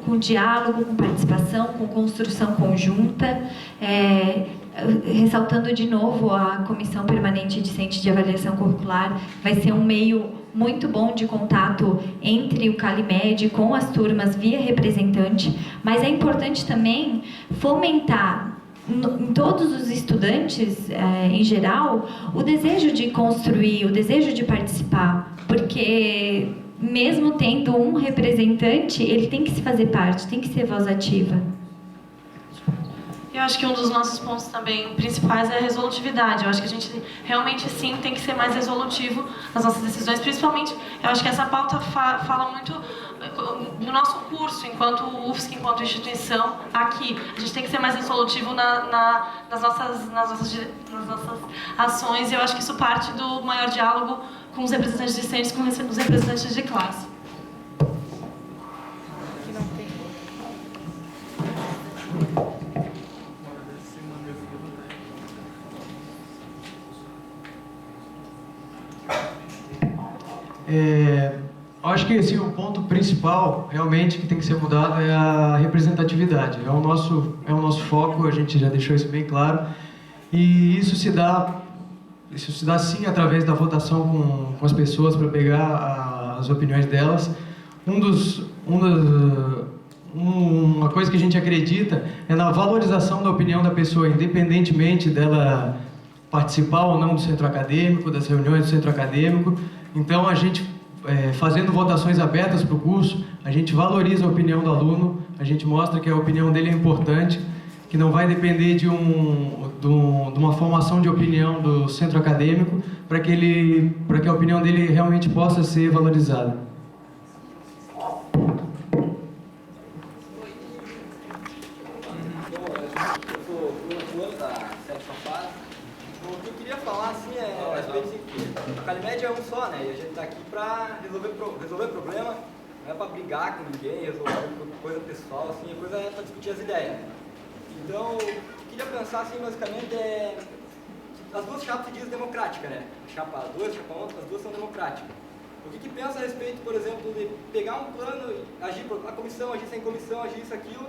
com diálogo, com participação, com construção conjunta, ressaltando de novo a Comissão Permanente Discente de Avaliação Curricular, vai ser um meio muito bom de contato entre o CaliMed com as turmas via representante, mas é importante também fomentar em todos os estudantes, em geral, o desejo de construir, o desejo de participar, porque mesmo tendo um representante, ele tem que se fazer parte, tem que ser voz ativa. Eu acho que um dos nossos pontos também principais é a resolutividade. Eu acho que a gente realmente, sim, tem que ser mais resolutivo nas nossas decisões. Principalmente, eu acho que essa pauta fala muito do nosso curso, enquanto UFSC, enquanto instituição, aqui. A gente tem que ser mais resolutivo nas nossas ações. E eu acho que isso parte do maior diálogo com os representantes discentes, com os representantes de classe. Acho que assim, o ponto principal realmente que tem que ser mudado é a representatividade. É o nosso foco, a gente já deixou isso bem claro. E isso se dá sim através da votação com as pessoas para pegar as opiniões delas. Uma coisa que a gente acredita é na valorização da opinião da pessoa, independentemente dela participar ou não do centro acadêmico, das reuniões do centro acadêmico. Então, a gente, fazendo votações abertas para o curso, a gente valoriza a opinião do aluno, a gente mostra que a opinião dele é importante, que não vai depender de uma formação de opinião do centro acadêmico, para que a opinião dele realmente possa ser valorizada. O CaliMed é um só, né? E a gente está aqui para resolver problema, não é para brigar com ninguém, resolver coisa pessoal, assim, a coisa é para discutir as ideias. Então, o que eu queria pensar, assim, basicamente as duas chapas se dizem democráticas, né? A chapa 2, a chapa 1, as duas são democráticas. O que pensa a respeito, por exemplo, de pegar um plano, agir a comissão, agir sem comissão, agir isso, aquilo,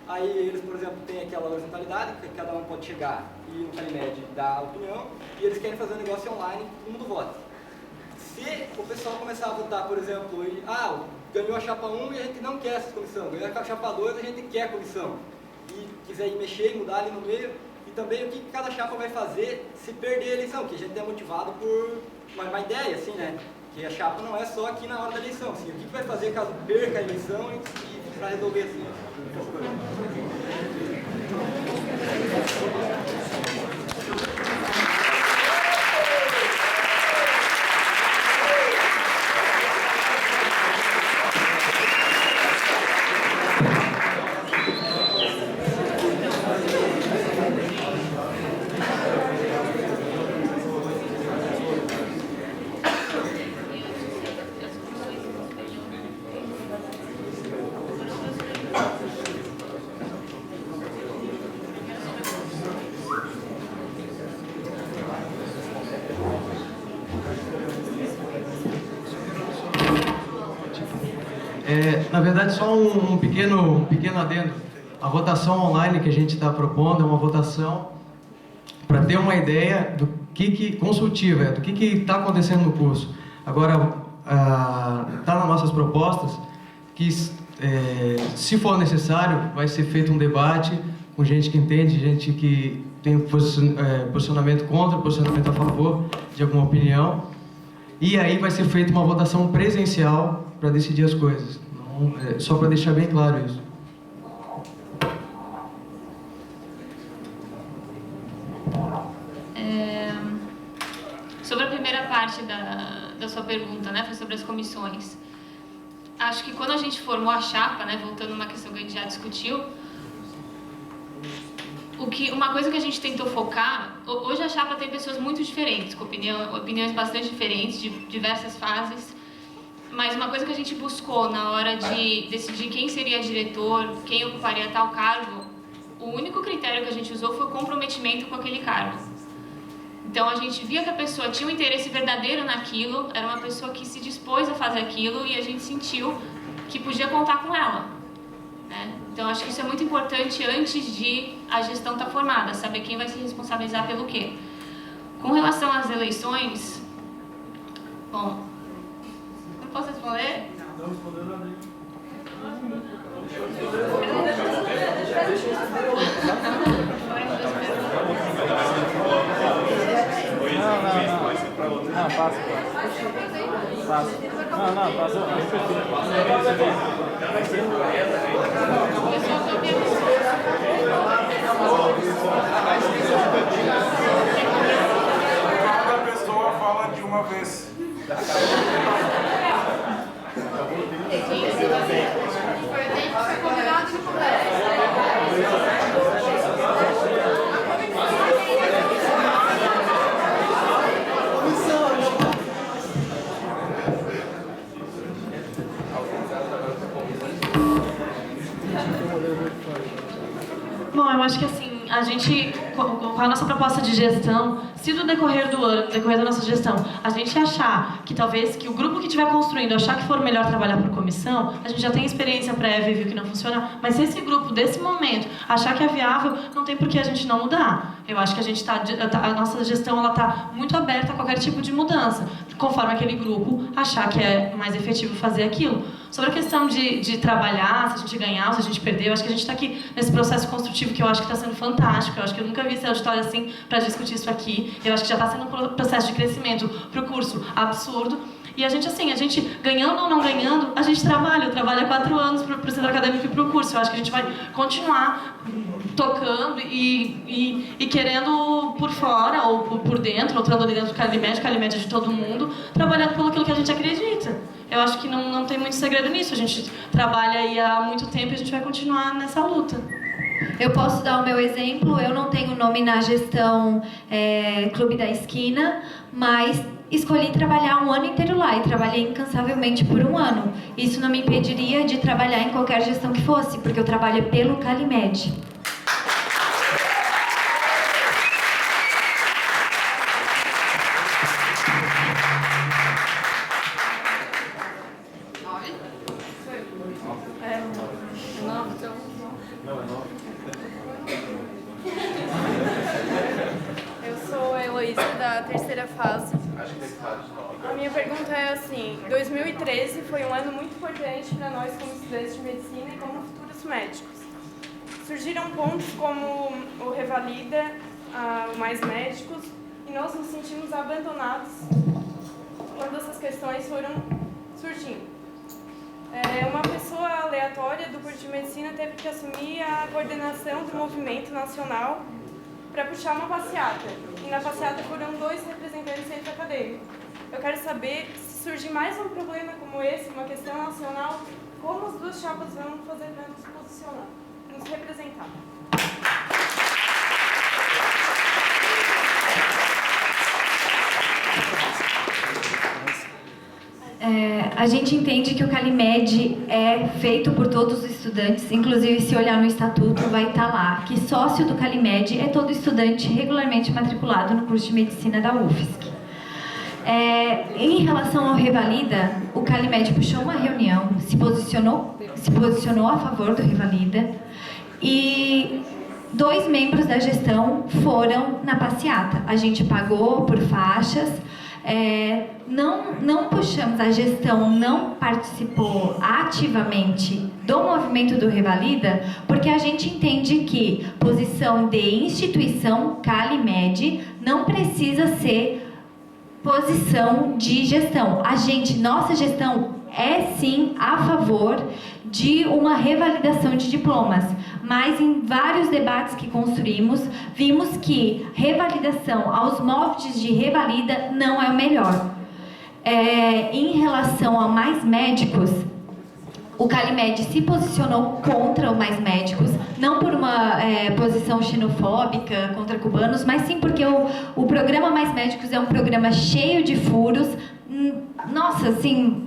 aí eles, por exemplo, têm aquela horizontalidade, que cada um pode chegar e no CaliMed dar a opinião, e eles querem fazer um negócio online, todo mundo vota. Se o pessoal começar a votar, por exemplo, ganhou a chapa 1 e a gente não quer essa comissão, ganhou a chapa 2 e a gente quer a comissão, e quiser ir mexer e mudar ali no meio, e também o que cada chapa vai fazer se perder a eleição, que a gente é motivado por uma ideia, assim, né? Que a chapa não é só aqui na hora da eleição, assim, o que vai fazer caso perca a eleição e para resolver assim, essas coisas. Na verdade, só um pequeno adendo. A votação online que a gente está propondo é uma votação para ter uma ideia do consultiva, do que está acontecendo no curso. Agora, está nas nossas propostas que, se for necessário, vai ser feito um debate com gente que entende, gente que tem posicionamento contra, posicionamento a favor de alguma opinião. E aí vai ser feita uma votação presencial para decidir as coisas. Não, só para deixar bem claro isso. Sobre a primeira parte da sua pergunta, né, foi sobre as comissões. Acho que quando a gente formou a chapa, né, voltando a uma questão que a gente já discutiu, uma coisa que a gente tentou focar, hoje a chapa tem pessoas muito diferentes, com opiniões bastante diferentes, de diversas fases, mas uma coisa que a gente buscou na hora de decidir quem seria diretor, quem ocuparia tal cargo, o único critério que a gente usou foi o comprometimento com aquele cargo. Então a gente via que a pessoa tinha um interesse verdadeiro naquilo, era uma pessoa que se dispôs a fazer aquilo e a gente sentiu que podia contar com ela. Então, acho que isso é muito importante antes de a gestão estar formada, saber quem vai se responsabilizar pelo quê. Com relação às eleições, bom, não posso responder? Não respondeu nada. Não, passa. Não, passa. Cada pessoa fala de uma vez. Foi combinado de conversa. Bom, eu acho que assim, a gente, com a nossa proposta de gestão, se no decorrer do ano, no decorrer da nossa gestão, a gente achar que talvez que o grupo que estiver construindo achar que for melhor trabalhar por comissão, a gente já tem experiência prévia e viu que não funciona, mas se esse grupo, desse momento, achar que é viável, não tem por que a gente não mudar. Eu acho que a gente a nossa gestão ela está muito aberta a qualquer tipo de mudança, conforme aquele grupo achar que é mais efetivo fazer aquilo. Sobre a questão de trabalhar, se a gente ganhar ou se a gente perder, eu acho que a gente está aqui nesse processo construtivo que eu acho que está sendo fantástico. Eu acho que eu nunca vi esse auditório assim para discutir isso aqui. Eu acho que já está sendo um processo de crescimento para o curso absurdo. E a gente, assim, ganhando ou não ganhando, a gente trabalha. Eu trabalho há 4 anos para o centro acadêmico e para o curso. Eu acho que a gente vai continuar tocando e querendo por fora ou por dentro, ou estando ali dentro do Calimed é de todo mundo, trabalhando pelo aquilo que a gente acredita. Eu acho que não tem muito segredo nisso. A gente trabalha aí há muito tempo e a gente vai continuar nessa luta. Eu posso dar o meu exemplo. Eu não tenho nome na gestão Clube da Esquina, mas escolhi trabalhar um ano inteiro lá e trabalhei incansavelmente por 1 ano. Isso não me impediria de trabalhar em qualquer gestão que fosse, porque eu trabalho pelo Calimed. Eu sou a Heloísa, da terceira fase. A minha pergunta é assim, 2013 foi um ano muito importante para nós como estudantes de medicina e como futuros médicos. Surgiram pontos como o Revalida, o Mais Médicos, e nós nos sentimos abandonados quando essas questões foram surgindo. Uma pessoa aleatória do curso de medicina teve que assumir a coordenação do movimento nacional para puxar uma passeata. E na passeata foram 2 representantes do centro acadêmico. Eu quero saber, se surgir mais um problema como esse, uma questão nacional, como as 2 chapas vão fazer para nos posicionar, nos representar. A gente entende que o Calimed é feito por todos os estudantes, inclusive se olhar no estatuto vai estar lá, que sócio do Calimed é todo estudante regularmente matriculado no curso de medicina da UFSC. Em relação ao Revalida, o Calimed puxou uma reunião, se posicionou a favor do Revalida e 2 membros da gestão foram na passeata. A gente pagou por faixas. Não puxamos, a gestão não participou ativamente do movimento do Revalida, porque a gente entende que posição de instituição Calimed não precisa ser posição de gestão. Nossa gestão é sim a favor de uma revalidação de diplomas, mas em vários debates que construímos, vimos que revalidação aos moldes de revalida não é o melhor. Em relação a Mais Médicos, o Calimed se posicionou contra o Mais Médicos, não por uma posição xenofóbica contra cubanos, mas sim porque o programa Mais Médicos é um programa cheio de furos. Nossa, assim...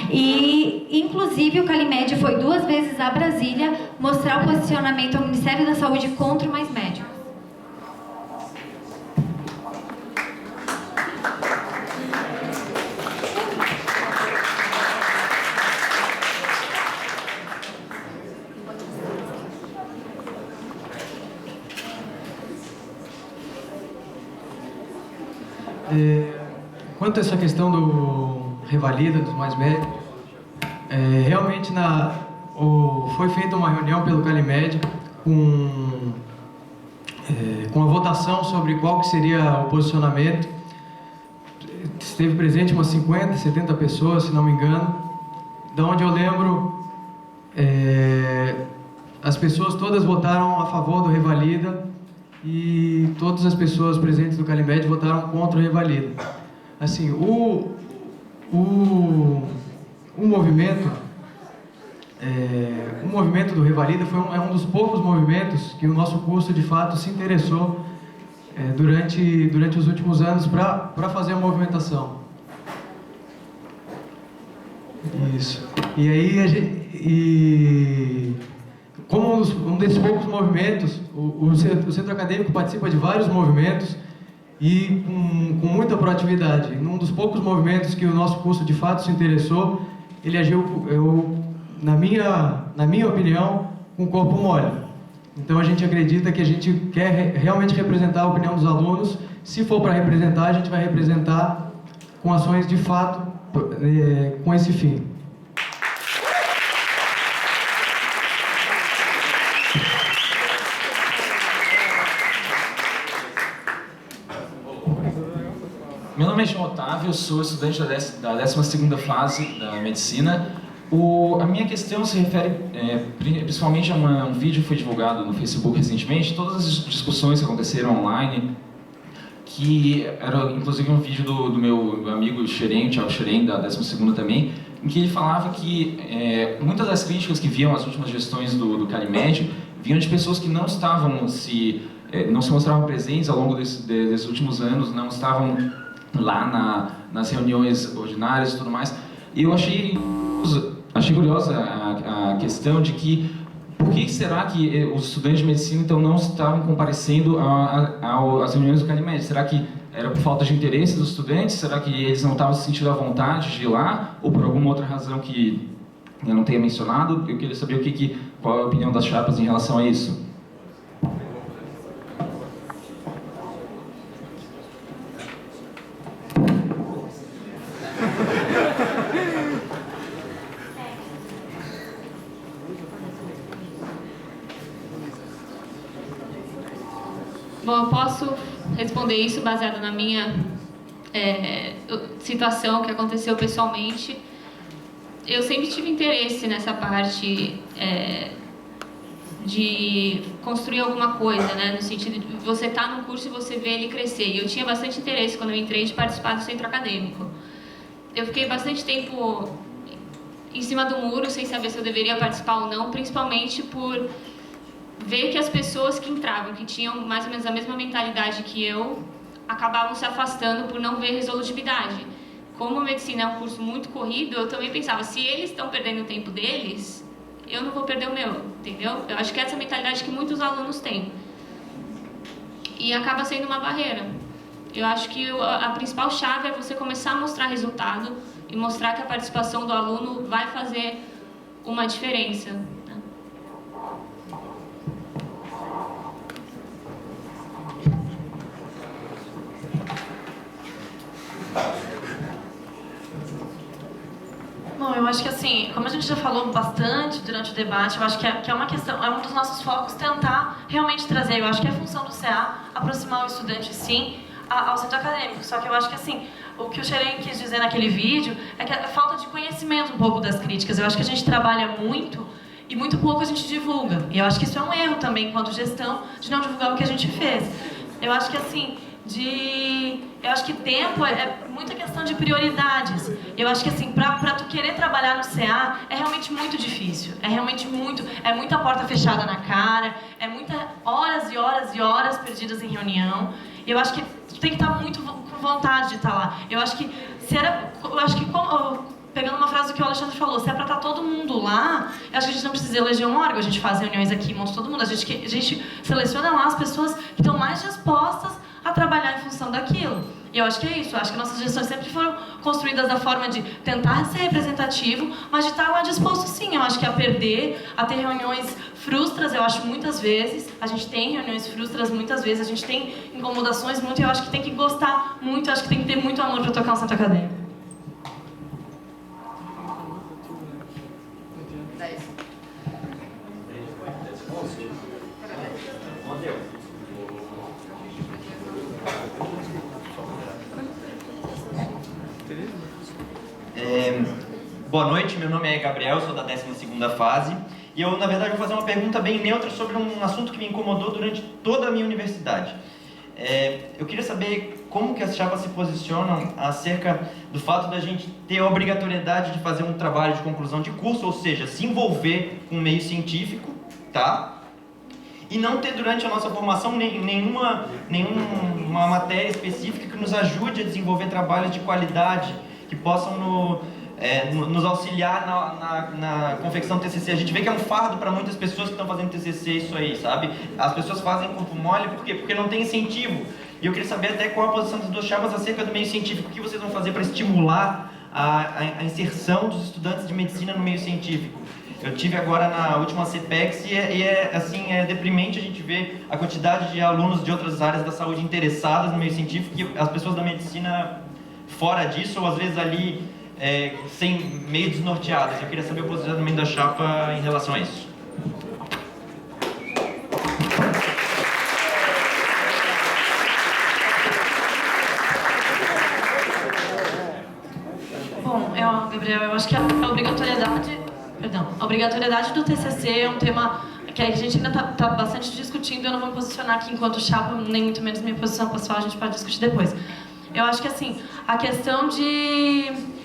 E, inclusive, o Calimed foi 2 vezes a Brasília mostrar o posicionamento ao Ministério da Saúde contra o Mais Médicos. Quanto a essa questão do revalida, dos mais médicos, realmente foi feita uma reunião pelo CaliMed com a votação sobre qual que seria o posicionamento. Esteve presente umas 50, 70 pessoas, se não me engano. Da onde eu lembro, as pessoas todas votaram a favor do revalida e todas as pessoas presentes do CaliMed votaram contra o revalida. Assim, o movimento do revalida é um dos poucos movimentos que o nosso curso de fato se interessou durante os últimos anos para fazer a movimentação. Isso. E aí como um desses poucos movimentos, o centro acadêmico participa de vários movimentos e com muita proatividade. Num dos poucos movimentos que o nosso curso de fato se interessou, ele agiu, na minha opinião, com o corpo mole. Então a gente acredita que a gente quer realmente representar a opinião dos alunos. Se for para representar, a gente vai representar com ações de fato com esse fim. Meu nome é João Otávio, eu sou estudante da 12ª fase da medicina. A minha questão se refere principalmente a um vídeo que foi divulgado no Facebook recentemente, todas as discussões que aconteceram online, que era inclusive um vídeo do meu amigo Xerém, Thiago Xerém, da 12ª também, em que ele falava que muitas das críticas que viam as últimas gestões do CaliMed vinham de pessoas que não se mostravam presentes ao longo desses últimos anos, não estavam lá nas reuniões ordinárias e tudo mais. E eu achei curiosa a questão de que por que será que os estudantes de medicina então não estavam comparecendo às reuniões do CaliMed? Será que era por falta de interesse dos estudantes? Será que eles não estavam se sentindo à vontade de ir lá? Ou por alguma outra razão que eu não tenha mencionado? Eu queria saber qual é a opinião das chapas em relação a isso. Bom, eu posso responder isso baseado na minha situação que aconteceu pessoalmente. Eu sempre tive interesse nessa parte de construir alguma coisa, né? No sentido de você estar num curso e você ver ele crescer. E eu tinha bastante interesse quando eu entrei de participar do centro acadêmico. Eu fiquei bastante tempo em cima do muro sem saber se eu deveria participar ou não, principalmente por ver que as pessoas que entravam, que tinham mais ou menos a mesma mentalidade que eu, acabavam se afastando por não ver resolutividade. Como a medicina é um curso muito corrido, eu também pensava, se eles estão perdendo o tempo deles, eu não vou perder o meu, entendeu? Eu acho que é essa mentalidade que muitos alunos têm. E acaba sendo uma barreira. Eu acho que a principal chave é você começar a mostrar resultado e mostrar que a participação do aluno vai fazer uma diferença. Bom, eu acho que assim, como a gente já falou bastante durante o debate, eu acho que é uma questão, é um dos nossos focos tentar realmente trazer, eu acho que é a função do CA aproximar o estudante, sim, ao centro acadêmico. Só que eu acho que assim, o que o Xerém quis dizer naquele vídeo é que a falta de conhecimento um pouco das críticas. Eu acho que a gente trabalha muito e muito pouco a gente divulga. E eu acho que isso é um erro também, enquanto gestão, de não divulgar o que a gente fez. Eu acho que assim, eu acho que tempo é muita questão de prioridades. Eu acho que assim, pra tu querer trabalhar no CA é realmente muito difícil. É realmente muita porta fechada na cara, é muita horas e horas e horas perdidas em reunião. E eu acho que tu tem que estar muito com vontade de estar lá. Eu acho que pegando uma frase do que o Alexandre falou, se é pra estar todo mundo lá, eu acho que a gente não precisa eleger um órgão, a gente faz reuniões aqui, monta todo mundo, a gente seleciona lá as pessoas que estão mais dispostas a trabalhar em função daquilo. E eu acho que é isso, eu acho que nossas gestões sempre foram construídas da forma de tentar ser representativo, mas de estar lá disposto sim, eu acho que a perder, a ter reuniões frustras, eu acho muitas vezes, a gente tem reuniões frustras muitas vezes, a gente tem incomodações muito, eu acho que tem que gostar muito, eu acho que tem que ter muito amor para tocar um centro acadêmico. Boa noite, meu nome é Gabriel, sou da 12ª fase e eu, na verdade, vou fazer uma pergunta bem neutra sobre um assunto que me incomodou durante toda a minha universidade. Eu queria saber como que as chapas se posicionam acerca do fato da gente ter a obrigatoriedade de fazer um trabalho de conclusão de curso, ou seja, se envolver com o meio científico, tá? E não ter durante a nossa formação nenhuma matéria específica que nos ajude a desenvolver trabalhos de qualidade, que possam nos auxiliar na confecção do TCC. A gente vê que é um fardo para muitas pessoas que estão fazendo TCC isso aí, sabe? As pessoas fazem corpo mole, por quê? Porque não tem incentivo. E eu queria saber até qual a posição das duas chapas acerca do meio científico. O que vocês vão fazer para estimular a inserção dos estudantes de medicina no meio científico? Eu tive agora na última CPEX e é deprimente a gente ver a quantidade de alunos de outras áreas da saúde interessadas no meio científico e as pessoas da medicina fora disso, ou às vezes ali meio desnorteadas. Eu queria saber o posicionamento da chapa em relação a isso. Bom, Gabriel, eu acho que a obrigatoriedade do TCC é um tema que a gente ainda está bastante discutindo. Eu não vou me posicionar aqui enquanto chapa, nem muito menos minha posição pessoal, a gente pode discutir depois. Eu acho que, assim, a questão de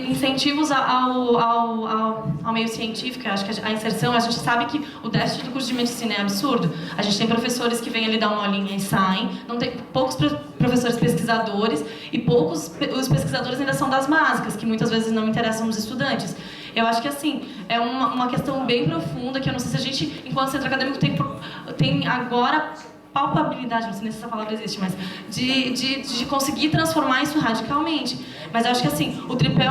incentivos ao meio científico, eu acho que a inserção, a gente sabe que o déficit do curso de medicina é absurdo. A gente tem professores que vêm ali dar uma aulinha e saem, não tem poucos professores pesquisadores e os pesquisadores ainda são das básicas, que muitas vezes não interessam os estudantes. Eu acho que, assim, é uma questão bem profunda, que eu não sei se a gente, enquanto centro acadêmico, tem agora palpabilidade, não sei nem se essa palavra existe, mas de conseguir transformar isso radicalmente. Mas eu acho que, assim, o tripé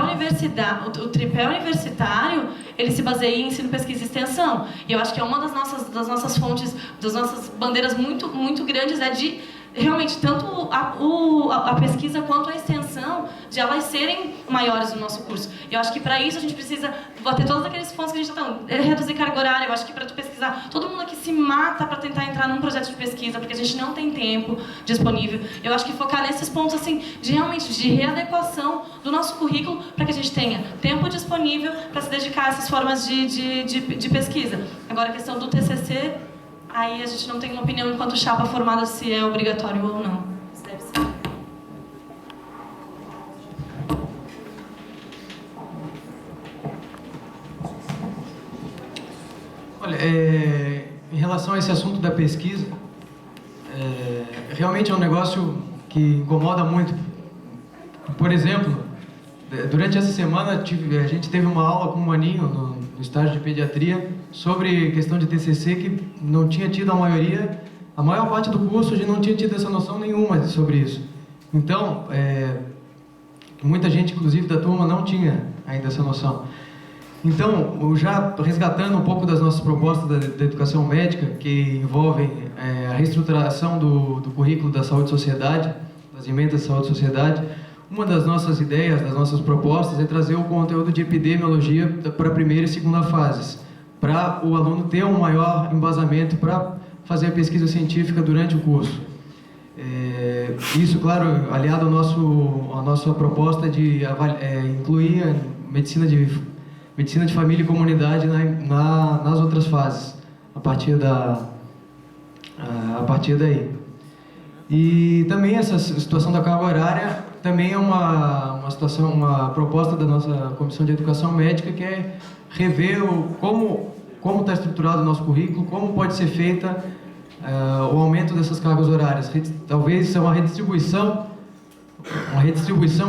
universitário, ele se baseia em ensino, pesquisa e extensão. E eu acho que é uma das nossas fontes, das nossas bandeiras muito, muito grandes, de realmente tanto a pesquisa quanto a extensão, de elas serem maiores no nosso curso. E eu acho que para isso a gente precisa bater todos aqueles pontos que a gente está falando, reduzir carga horária. Eu acho que para tu pesquisar, todo mundo aqui se mata para tentar entrar num projeto de pesquisa, porque a gente não tem tempo disponível. Eu acho que focar nesses pontos, assim, de realmente de readequação do nosso currículo para que a gente tenha tempo disponível para se dedicar a essas formas de pesquisa. Agora, a questão do TCC, aí a gente não tem uma opinião enquanto chapa formada se é obrigatório ou não. Isso deve ser. Olha, em relação a esse assunto da pesquisa, realmente é um negócio que incomoda muito. Por exemplo, durante essa semana a gente teve uma aula com o Maninho no estágio de pediatria sobre questão de TCC, que não tinha tido a maior parte do curso, a gente não tinha tido essa noção nenhuma sobre isso. Então, muita gente, inclusive da turma, não tinha ainda essa noção. Então, já resgatando um pouco das nossas propostas da educação médica, que envolvem a reestruturação do currículo da saúde e sociedade, das emendas de saúde e sociedade, uma das nossas ideias, das nossas propostas, é trazer o conteúdo de epidemiologia para a primeira e segunda fases, para o aluno ter um maior embasamento para fazer a pesquisa científica durante o curso. Isso, claro, aliado à nossa proposta de incluir a medicina de família e comunidade nas outras fases, a partir daí. E também essa situação da carga horária também é uma proposta da nossa Comissão de Educação Médica, que é rever como está estruturado o nosso currículo, como pode ser feita o aumento dessas cargas horárias. Talvez uma redistribuição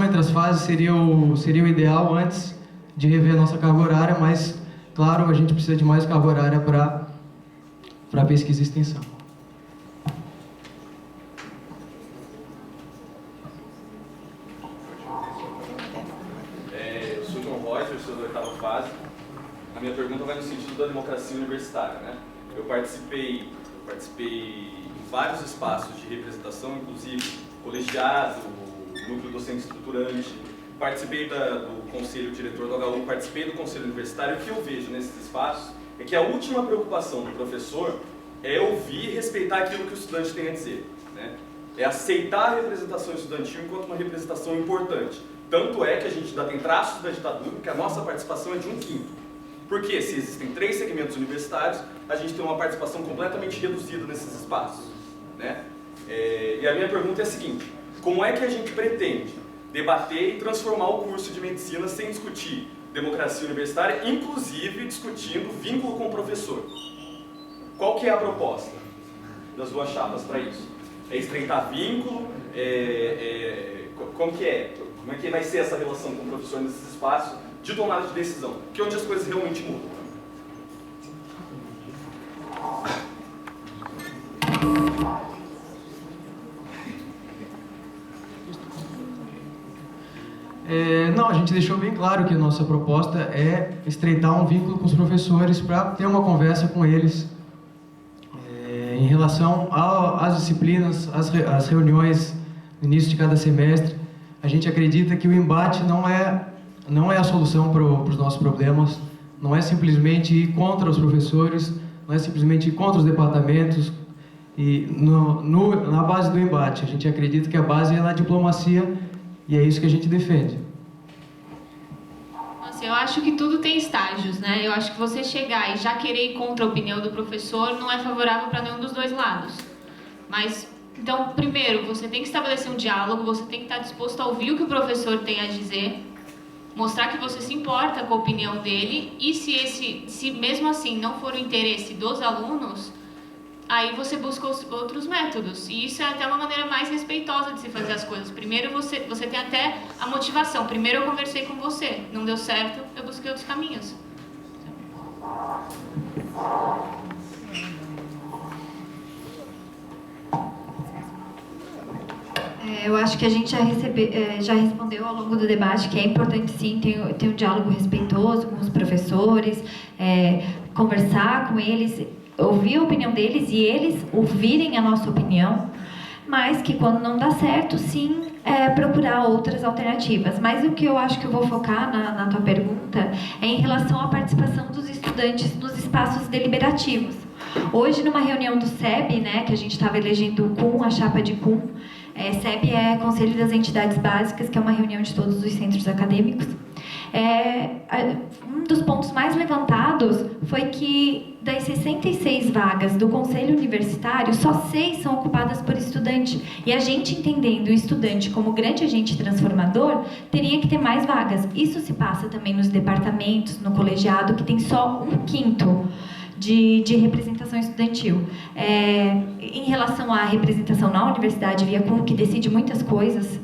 entre as fases seria o ideal antes de rever a nossa carga horária, mas, claro, a gente precisa de mais carga horária para pesquisa e extensão. Eu participei em vários espaços de representação, inclusive colegiado, núcleo docente estruturante, participei do conselho diretor do HU, participei do conselho universitário. O que eu vejo nesses espaços é que a última preocupação do professor é ouvir e respeitar aquilo que o estudante tem a dizer, né? É aceitar a representação estudantil enquanto uma representação importante. Tanto é que a gente ainda tem traços da ditadura, que a nossa participação é de 1/5. Porque se existem 3 segmentos universitários, a gente tem uma participação completamente reduzida nesses espaços, né? E a minha pergunta é a seguinte: como é que a gente pretende debater e transformar o curso de medicina sem discutir democracia universitária, inclusive discutindo vínculo com o professor? Qual que é a proposta das duas chapas para isso? É estreitar vínculo? Como é que vai ser essa relação com o professor nesses espaços de tomada de decisão? Que é onde as coisas realmente mudam. Não, a gente deixou bem claro que a nossa proposta é estreitar um vínculo com os professores para ter uma conversa com eles em relação às disciplinas, às reuniões no início de cada semestre. A gente acredita que o embate não é a solução para os nossos problemas, não é simplesmente ir contra os professores, não é simplesmente ir contra os departamentos. E na base do embate, a gente acredita que a base é na diplomacia, e é isso que a gente defende. Assim, eu acho que tudo tem estágios, né? Eu acho que você chegar e já querer ir contra a opinião do professor não é favorável para nenhum dos dois lados. Mas, então, primeiro, você tem que estabelecer um diálogo, você tem que estar disposto a ouvir o que o professor tem a dizer, mostrar que você se importa com a opinião dele, e se mesmo assim não for o interesse dos alunos, aí você busca outros métodos. E isso é até uma maneira mais respeitosa de se fazer as coisas. Primeiro você tem até a motivação. Primeiro eu conversei com você, não deu certo, eu busquei outros caminhos. Eu acho que a gente já respondeu ao longo do debate que é importante sim ter um diálogo respeitoso com os professores, conversar com eles, ouvir a opinião deles e eles ouvirem a nossa opinião, mas que quando não dá certo, sim, procurar outras alternativas. Mas o que eu acho que eu vou focar na tua pergunta é em relação à participação dos estudantes nos espaços deliberativos. Hoje, numa reunião do SEB, né, que a gente estava elegendo o CUM, a chapa de CUM, SEB é Conselho das Entidades Básicas, que é uma reunião de todos os centros acadêmicos. Um dos pontos mais levantados foi que das 66 vagas do Conselho Universitário, só 6 são ocupadas por estudante. E a gente, entendendo o estudante como grande agente transformador, teria que ter mais vagas. Isso se passa também nos departamentos, no colegiado, que tem só 1/5 de representação estudantil. Em relação à representação na universidade via CUM, que decide muitas coisas,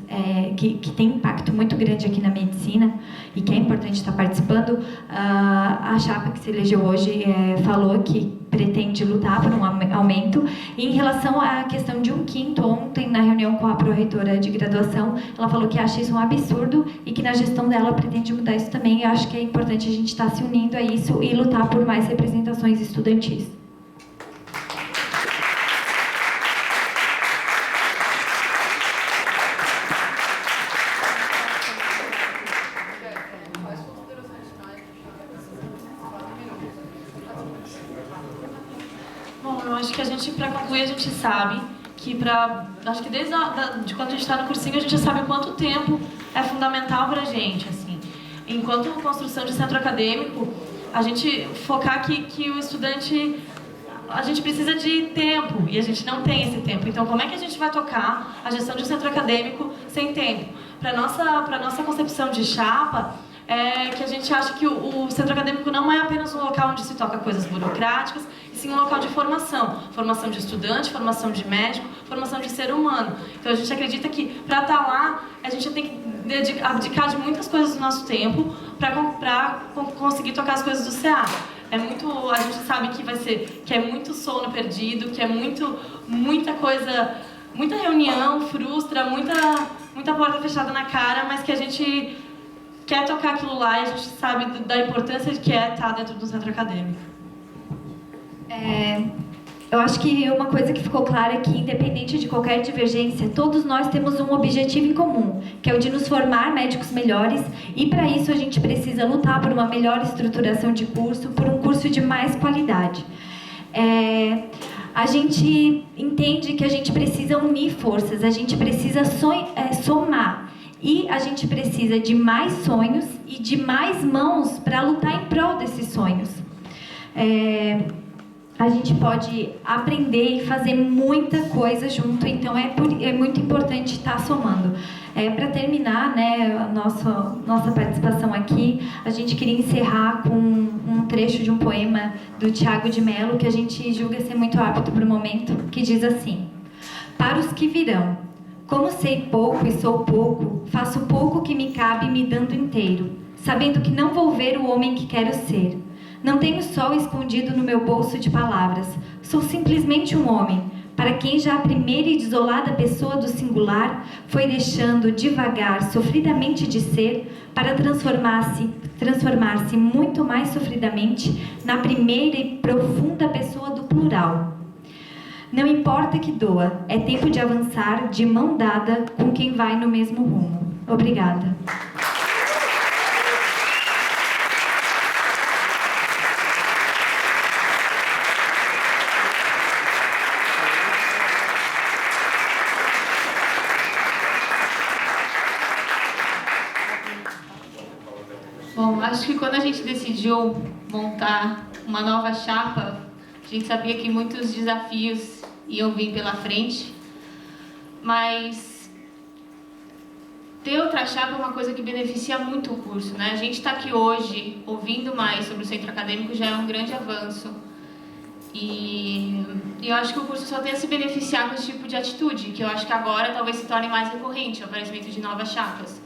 que tem impacto muito grande aqui na medicina e que é importante estar participando, a chapa que se elegeu hoje falou que pretende lutar por um aumento. E em relação à questão de 1/5, ontem na reunião com a pró-reitora de graduação, ela falou que acha isso um absurdo e que na gestão dela pretende mudar isso também. Eu acho que é importante a gente estar se unindo a isso e lutar por mais representações estudantis. Bom, eu acho que a gente, para concluir, a gente sabe que acho que desde de quando a gente está no cursinho, a gente já sabe o quanto tempo é fundamental para a gente, assim. Enquanto construção de centro acadêmico, a gente focar que o estudante, a gente precisa de tempo e a gente não tem esse tempo. Então, como é que a gente vai tocar a gestão de um centro acadêmico sem tempo? Para nossa concepção de chapa, que a gente acha que o centro acadêmico não é apenas um local onde se toca coisas burocráticas, e sim um local de formação. Formação de estudante, formação de médico, formação de ser humano. Então a gente acredita que para estar lá, a gente tem que abdicar de muitas coisas do nosso tempo para conseguir tocar as coisas do CA. A gente sabe que é muito sono perdido, que é muita coisa, muita reunião, frustra, muita porta fechada na cara, mas que a gente quer tocar aquilo lá e a gente sabe da importância que é estar dentro do centro acadêmico. Eu acho que uma coisa que ficou clara é que, independente de qualquer divergência, todos nós temos um objetivo em comum, que é o de nos formar médicos melhores, e para isso a gente precisa lutar por uma melhor estruturação de curso, por um curso de mais qualidade. A gente entende que a gente precisa unir forças, a gente precisa somar, e a gente precisa de mais sonhos e de mais mãos para lutar em prol desses sonhos. A gente pode aprender e fazer muita coisa junto, então é muito importante estar somando. Para terminar, né, a nossa participação aqui, a gente queria encerrar com um trecho de um poema do Tiago de Mello, que a gente julga ser muito apto para o momento, que diz assim: para os que virão, como sei pouco e sou pouco, faço pouco que me cabe me dando inteiro, sabendo que não vou ver o homem que quero ser. Não tenho sol escondido no meu bolso de palavras. Sou simplesmente um homem, para quem já a primeira e desolada pessoa do singular foi deixando devagar, sofridamente de ser, para transformar-se muito mais sofridamente na primeira e profunda pessoa do plural. Não importa que doa, é tempo de avançar de mão dada com quem vai no mesmo rumo. Obrigada. Bom, acho que quando a gente decidiu montar uma nova chapa, a gente sabia que muitos desafios iam vir pela frente, mas ter outra chapa é uma coisa que beneficia muito o curso, né? A gente está aqui hoje ouvindo mais sobre o centro acadêmico já é um grande avanço. E eu acho que o curso só tem a se beneficiar com esse tipo de atitude, que eu acho que agora talvez se torne mais recorrente o aparecimento de novas chapas.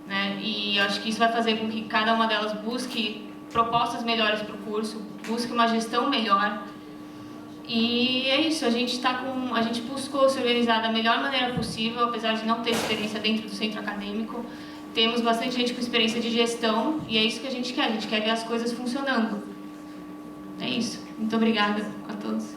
Né? E eu acho que isso vai fazer com que cada uma delas busque propostas melhores para o curso, busque uma gestão melhor. E é isso, a gente buscou se organizar da melhor maneira possível, apesar de não ter experiência dentro do centro acadêmico. Temos bastante gente com experiência de gestão e é isso que a gente quer ver as coisas funcionando. É isso. Muito obrigada a todos.